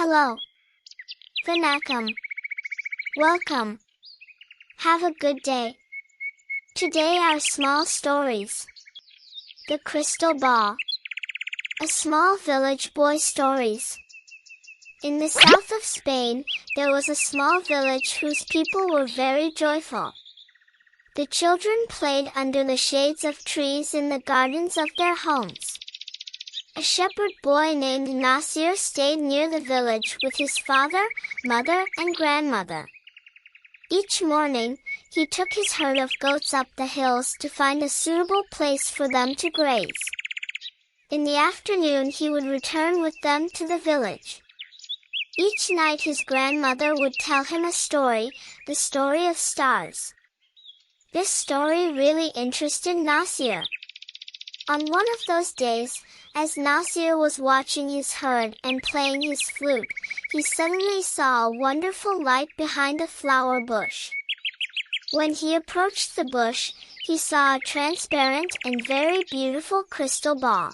Hello. Vanakkam. Welcome. Have a good day. Today our small stories. The Crystal Ball. A small village boy stories. In the south of Spain, there was a small village whose people were very joyful. The children played under the shades of trees in the gardens of their homes. A shepherd boy named Nasir stayed near the village with his father, mother, and grandmother. Each morning, he took his herd of goats up the hills to find a suitable place for them to graze. In the afternoon he would return with them to the village. Each night his grandmother would tell him a story, the story of stars. This story really interested Nasir. On one of those days, as Nasir was watching his herd and playing his flute, he suddenly saw a wonderful light behind a flower bush. When he approached the bush, he saw a transparent and very beautiful crystal ball.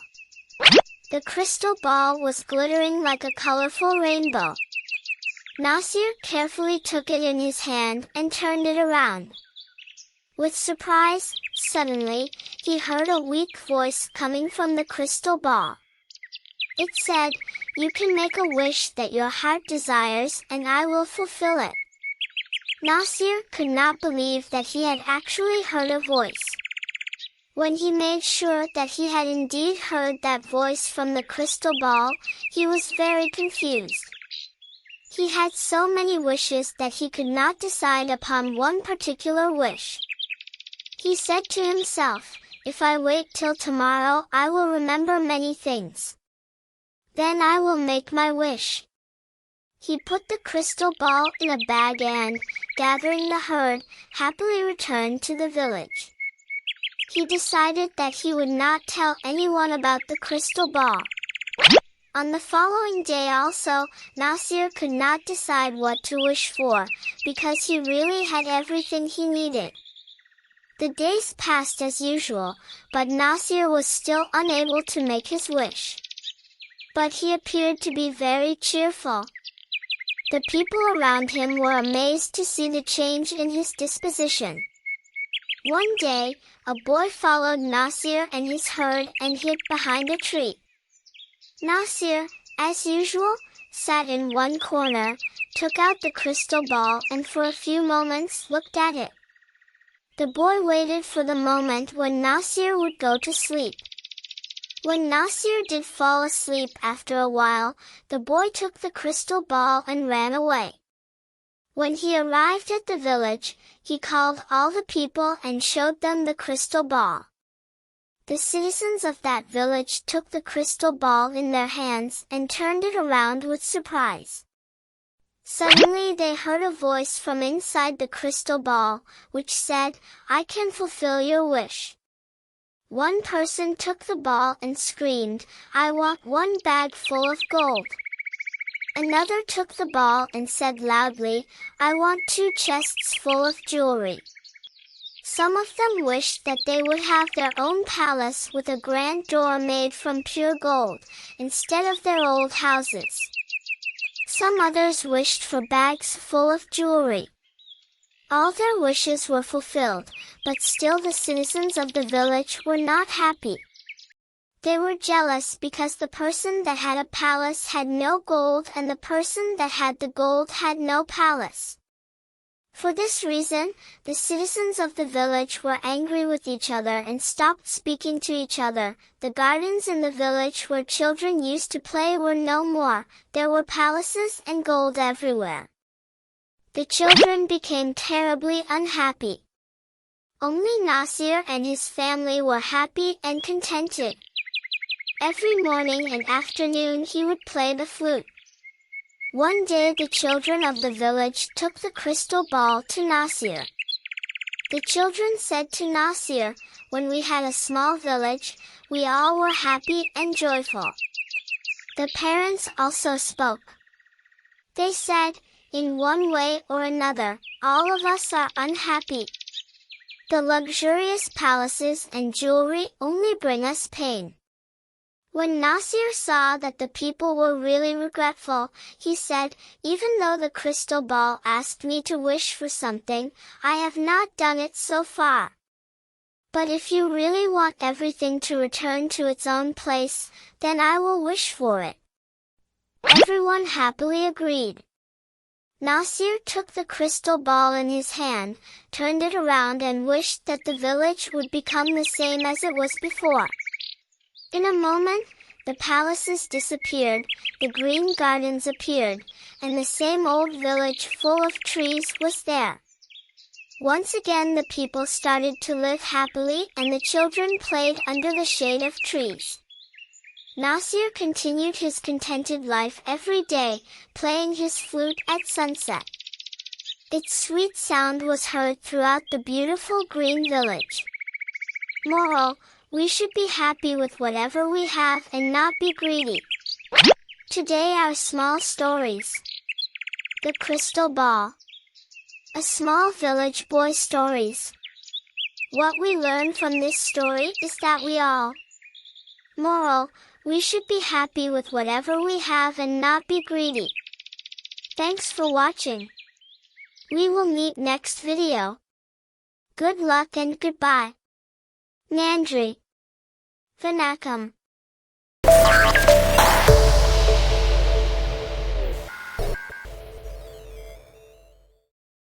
The crystal ball was glittering like a colorful rainbow. Nasir carefully took it in his hand and turned it around. With surprise, suddenly, he heard a weak voice coming from the crystal ball. It said, "You can make a wish that your heart desires and I will fulfill it." Nasir could not believe that he had actually heard a voice. When he made sure that he had indeed heard that voice from the crystal ball, he was very confused. He had so many wishes that he could not decide upon one particular wish. He said to himself, "If I wait till tomorrow, I will remember many things. Then I will make my wish." He put the crystal ball in a bag and, gathering the herd, happily returned to the village. He decided that he would not tell anyone about the crystal ball. On the following day also, Nasir could not decide what to wish for, because he really had everything he needed. The days passed as usual, but Nasir was still unable to make his wish. But he appeared to be very cheerful. The people around him were amazed to see the change in his disposition. One day, a boy followed Nasir and his herd and hid behind a tree. Nasir, as usual, sat in one corner, took out the crystal ball and for a few moments looked at it. The boy waited for the moment when Nasir would go to sleep. When Nasir did fall asleep after a while, the boy took the crystal ball and ran away. When he arrived at the village, he called all the people and showed them the crystal ball. The citizens of that village took the crystal ball in their hands and turned it around with surprise. Suddenly they heard a voice from inside the crystal ball, which said, "I can fulfill your wish." One person took the ball and screamed, "I want one bag full of gold." Another took the ball and said loudly, "I want 2 chests full of jewelry." Some of them wished that they would have their own palace with a grand door made from pure gold, instead of their old houses. Some others wished for bags full of jewelry. All their wishes were fulfilled, but still the citizens of the village were not happy. They were jealous because the person that had a palace had no gold and the person that had the gold had no palace. For this reason, the citizens of the village were angry with each other and stopped speaking to each other. The gardens in the village where children used to play were no more. There were palaces and gold everywhere. The children became terribly unhappy. Only Nasir and his family were happy and contented. Every morning and afternoon he would play the flute. One day the children of the village took the crystal ball to Nasir. The children said to Nasir, "When we had a small village, we all were happy and joyful." The parents also spoke. They said, "In one way or another, all of us are unhappy. The luxurious palaces and jewelry only bring us pain. When Nasir saw that the people were really regretful, he said, "Even though the crystal ball asked me to wish for something, I have not done it so far. But if you really want everything to return to its own place, then I will wish for it." Everyone happily agreed. Nasir took the crystal ball in his hand, turned it around and wished that the village would become the same as it was before. In a moment, the palaces disappeared, the green gardens appeared, and the same old village full of trees was there. Once again the people started to live happily and the children played under the shade of trees. Nasir continued his contented life every day, playing his flute at sunset. Its sweet sound was heard throughout the beautiful green village. Moral: we should be happy with whatever we have and not be greedy. Today our small stories. The Crystal Ball. A small village boy stories. What we learn from this story is that we all. Moral: we should be happy with whatever we have and not be greedy. Thanks for watching. We will meet next video. Good luck and goodbye. Nandri. Vanakkam.